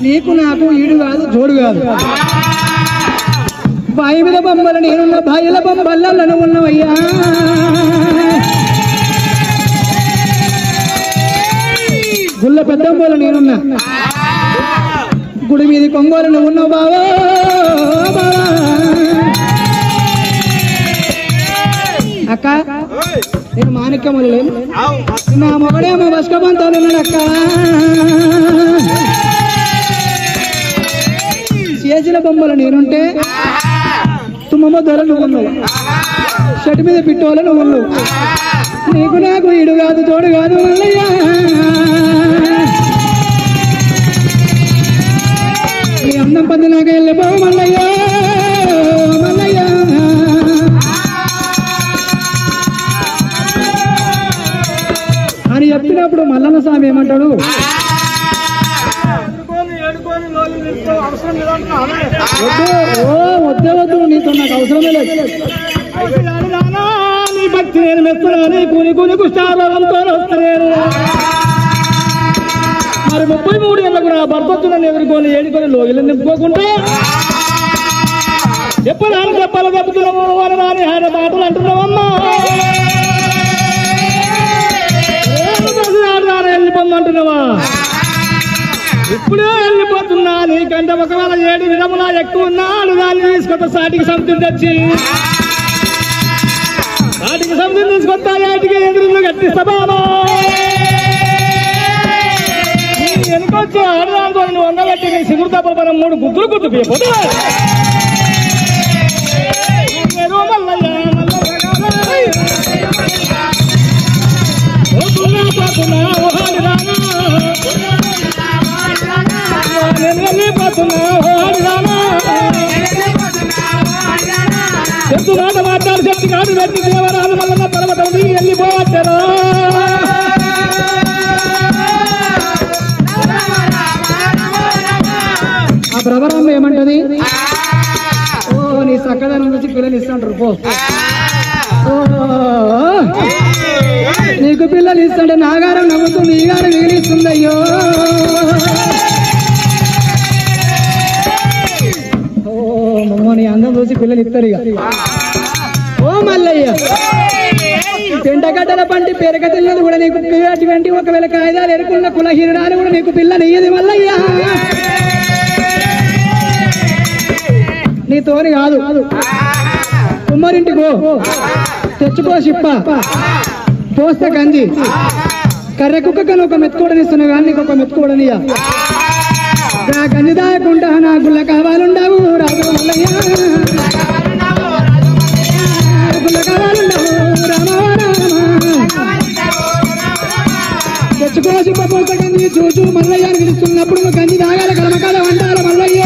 నీకు నాకు ఈడు కాదు జోడు కాదు. బాయి మీద బొమ్మల నేనున్న బాయిల బొమ్మల్లో నువ్వు ఉన్నవయ్యా. గుళ్ళ పెద్దమ్మల నేనున్నా, గుడి మీది కొంగోలు నువ్వు ఉన్నావు బావా. అక్క నేను మాణిక్యములు లేను, నా మొగడేమో బస్కబంతాలు ఉన్నాడు అక్క. చేసిన బొమ్మలు నేనుంటే తుమ్మమ్మ ధర నువ్వు ఉన్నావు, షటి మీద పిట్టోలు నువ్వు ఉన్నావు. నీకు నాకు ఈడు కాదు తోడు కాదు మల్లయ్య. నీ అందం పది నాకు వెళ్ళిపోవు మల్లయ్య మల్లయ్య. అని చెప్పినప్పుడు మల్లన్న స్వామి ఏమంటాడు, వద్దే వద్దు నీతో నాకు అవసరమే లేదు. నీ భక్తి నేను మెత్తరాని కూని కూని కుష్టారోగంతో వస్తలేను. మరి 33 ఏళ్ళకు నా భర్తను ఎదుర్కొని ఏడుకొని లోగిలు నింపుకోకుండా చెప్పడానికి చెప్పాలి చెప్తున్నాము అని రాని ఆయన మాటలు అంటున్నావమ్మా. వెళ్ళిపోమంటున్నావా? ఇప్పుడే వెళ్ళిపోతున్నా. నీకంటే ఒకవేళ 7 విధములా ఎక్కువ ఉన్నాడు. దాన్ని తీసుకొస్తా సాటికి సముద్రం తెచ్చి, సాటికి సముద్రం తీసుకొస్తా. ఏటికి ఎదురు కట్టిస్తా బాబా. వెనుకొచ్చి ఆడదాంతో నువ్వు వండబెట్టి నీ సిగురు తప్ప మనం 3 గుద్దులు గుర్తుపోయిపోతే చెట్టు మాట మాట్లాడు చెట్టు కాదు పెట్టి దేవరాలు మళ్ళీ తర్వాత వెళ్ళిపోవచ్చారు. ఆ ప్రభరామ ఏమంటది, ఓ నీ సక్కదనం నుంచి పిల్లలు ఇస్తాంటారు పో. నీకు పిల్లలు ఇస్తుంటే నాగారం నవ్వుతూ నీగారు మిగిలిస్తుందయ్యో. ఓ మమ్మ నీ అందం చూసి పిల్లలు ఇస్తారు ఇక. ఓ మల్లయ్య పెంటగడ్డల పంటి పెరగ తిన్నది కూడా నీకు అటువంటి ఒకవేళ కాయిదాలు ఎరుకున్న కులహీనాలు కూడా నీకు పిల్లలు ఇయ్యది మల్లయ్య. నీతోని కాదు, కుమ్మరింటికో తెచ్చుకో చిప్ప, పోస్తే గంజి, కర్రె కుక్కను ఒక మెత్తుకోవడనిస్తున్నా కానీ నీకు ఒక మెత్తుకోవడనియా. గంజి దాయకుండా నా గుళ్ళ కావాలుండవు రాజు మల్లయ్య, గుళ్ళ కావాలుండవు రామా తెచ్చుకో చిప్ప, పోస్తే గంజి చూచు మల్లయ్య అని పిలుస్తున్నప్పుడు నువ్వు గంజి తాగాల కలమకాల వండాల మల్లయ్య.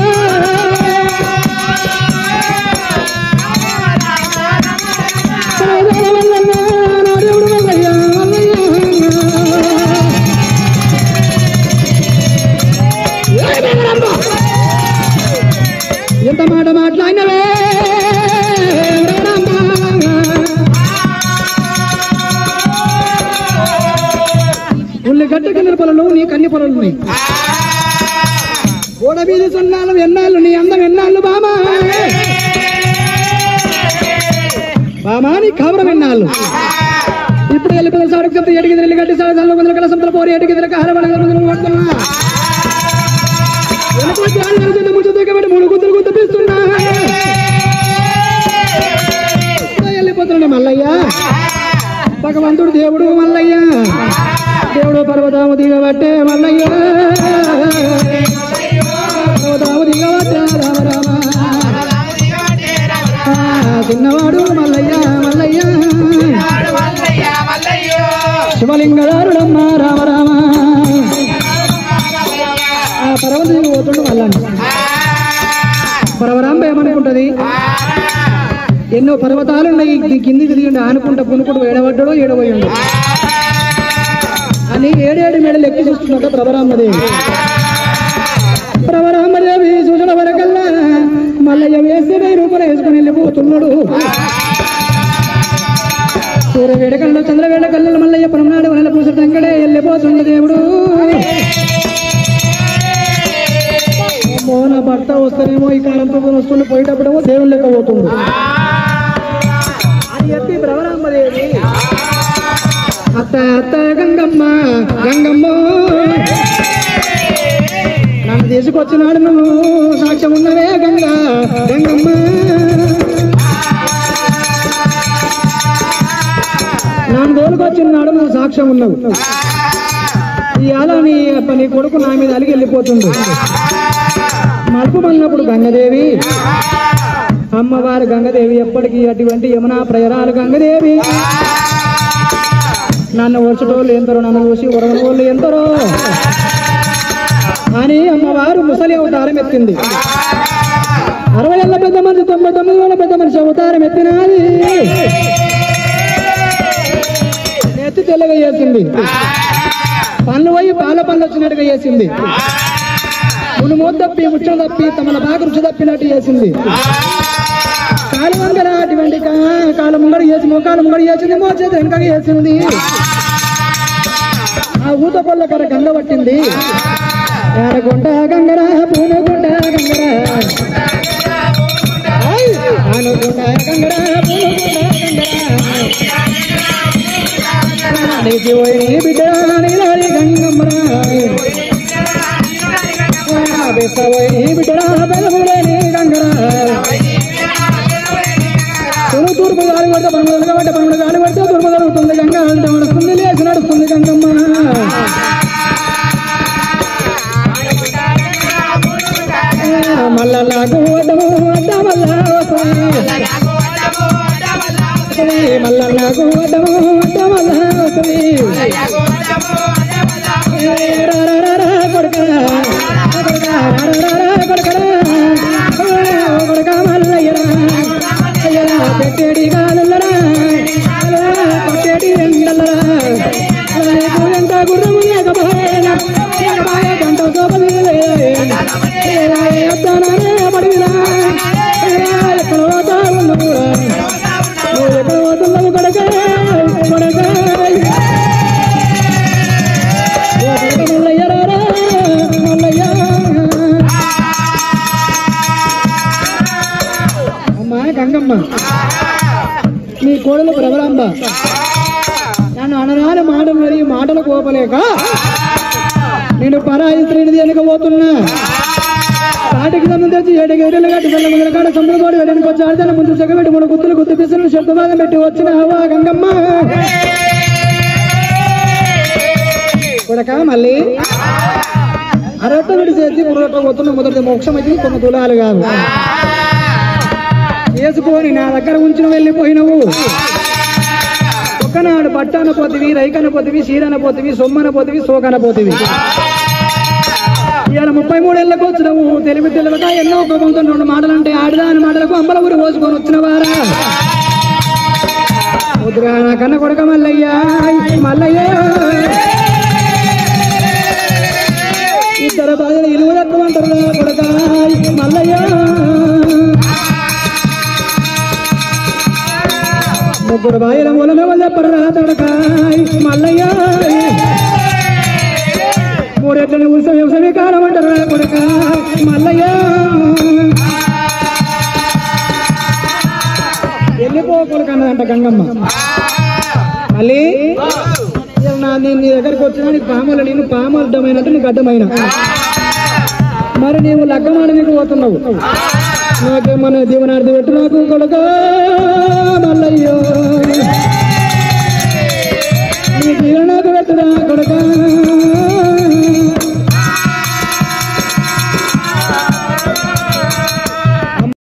ఎంత మాట మాట్లాడినవే ఉల్లిగడ్డ కింద పొలలు నీ కన్ని పొలలు ఉన్నాయి. గోడ మీద సన్నాలు ఎన్నాళ్ళు నీ అందం ఎన్నాళ్ళు బామా, బామా నీ కవరం ఎన్నాళ్ళు. ఇప్పుడు వెళ్ళిపోయిన సాడుకు చెప్తే ఎడికి ఎల్లిగడ్డి సాడు వందల సంతల పోరి ఎడికి మూడు గుర్తులు గుర్తుపిస్తున్నా వెళ్ళిపోతున్నాడు మల్లయ్య. భగవంతుడు దేవుడు మల్లయ్య, దేవుడు పర్వతాము దిగబట్టే మల్లయ్య, పర్వతాము దిగబట్టే రామ రామ. చిన్నవాడు మల్లయ్య మల్లయ్య, శివలింగదారుడమ్మ రామ రామ. ఆ పర్వతం పోతుండు మల్లన్న. పర్వరాంబ ఏమనుకుంటది, ఎన్నో పర్వతాలున్నాయి కిందికి దిగండి ఆనుకుంటా పునుకుంటూ ఏడబడ్డాడో ఏడబోయిండు అని 7 మేడలు ఎక్కి చూస్తున్నట్టు ప్రభరాంబదేవి. ప్రభరాంబదేవి చూసిన వరకల్లా మల్లయ్య వేసి 1000 రూపాయలు వేసుకుని వెళ్ళిపోతున్నాడు. సూర్య వేడకల్లో చంద్ర వేడకల్లో మల్లయ్య పరమనాడు వనల పూస తంగడే వెళ్ళిపోతుండ దేవుడు. భర్త వస్తేనేమో ఈ కాలంతో వస్తుండే పోయేటప్పుడేమో దేవుని లెక్క పోతుంది అని చెప్పి భ్రమరాంబదేవి అత్త అత్త గంగమ్మ గంగమ్మ నన్ను తీసుకొచ్చినాడు నువ్వు సాక్ష్యం ఉన్నవే గంగా గంగమ్మ నన్ను తోలుకొచ్చినాడు నువ్వు సాక్ష్యం ఉన్నావు ఇవాళ నీ కొడుకు నా మీద అలిగి వెళ్ళిపోతుంది మలుపు మన్నప్పుడు గంగదేవి అమ్మవారు గంగదేవి ఎప్పటికీ అటువంటి యమునా ప్రయరాలు గంగదేవి నన్ను వచ్చేటోళ్ళు ఎందరో నన్ను చూసి ఉరవని వాళ్ళు ఎందరో అని అమ్మవారు ముసలి అవతారం ఎత్తింది 60 ఏళ్ళ పెద్ద మనిషి 99 ఏళ్ళ పెద్ద మనిషి అవతారం ఎత్తినది నెత్తి తెల్లగా చేసింది పళ్ళు పోయి పాల పళ్ళు వచ్చినట్టుగా చేసింది మును మూత తప్పి ముచ్చట తప్పి తమల బాగా రుచి తప్పినట్టు చేసింది కాలు వంగర అటువంటి కాలు ముంగడి చేసి మోకాలు ముంగడి చేసింది మోచేది వెనక చేసింది ఆ ఊత పళ్ళ కర గంగ పట్టింది ఆడగుంట గంగర పూనుగుంట గంగర ఆనుగుంట గంగర పూనుగుంట బిడ్డ గంగమ్మరా బిడ్డ బెలములేని గంగరా తూర్పు గాలి పడితే పనులు కాబట్టి పనులు గాలి పడితే తూర్పు జరుగుతుంది గంగ అంటే నడుస్తుంది లేచి నడుస్తుంది గంగమ్మ మల్లలాగు అడ్డము అడ్డ మల్లలాగు అడ్డము అడ్డ కొడుక కొడుక మల్లయ్యరా పెట్టేడి కాలరా పెట్టేడి ఎండలరా ఎంత గుర్రము లేకపోయినా గంట సోపది పడినా ఎక్కడ పోతా ఉన్నావు ఎక్కడ పోతున్నావు కొడక కొడక మల్లయ్యరా మల్లయ్య అమ్మా గంగమ్మ నీ కోడలు భ్రమరాంబ నన్ను అనరాని మాట మరి మాటలు కోపలేక నేను పరాయి స్త్రీని వెనకపోతున్నా కాటికి దన్ను తెచ్చి ఏడుకి ఎరులు కట్టి వెళ్ళ ముందు కాడ సముద్రతోడు వెళ్ళడానికి వచ్చి ఆడతాను ముందు సగబెట్టి 3 గుత్తులు గుర్తు పిసులు శబ్ద భాగం పెట్టి వచ్చిన హవా గంగమ్మ కొడక మళ్ళీ అరొట్ట విడిచేసి పురొట్ట పోతున్న మొదటి మోక్షం అయితే 9 తులాలు కాదు చేసుకొని నా దగ్గర ఉంచిన వెళ్ళిపోయినవు ఒక్కనాడు పట్టాన పోతివి రైకన పోతివి చీరన పోతివి సొమ్మన పోతివి సోకన పోతివి ఇవాళ 33 ఏళ్ళకు వచ్చినవు తెలివి తెలియక ఎన్నో కోపంతో 2 మాటలంటే ఆడదాని మాటలకు అంబల ఊరు పోసుకొని వచ్చిన వారా ముద్ర కన్న కొడుక మల్లయ్య మల్లయ్య ఇద్దరు బాధలు ఇలువ ఎత్తమంటారు కొడుక మల్లయ్య ముగ్గురు బాయిల మూలన వల్ల పర్రా తడకాయ్ మల్లయ్య 3 ఎట్లని ఉత్సవ వ్యవసాయ కాలం అంటారా కొడుక మల్లయ్య వెళ్ళిపోకూడదు అన్నదంట గంగమ్మ మళ్ళీ నేను నీ దగ్గరికి వచ్చినా నీకు పాములు నేను పాము అడ్డమైనట్టు నీకు అడ్డమైన మరి నీవు లగ్గమాడ నీకు పోతున్నావు నాకేమన్నా దీవనార్థి పెట్టు నాకు కొడుక మల్లయ్యో నీ జీవన నాకు పెట్టురా కొడుక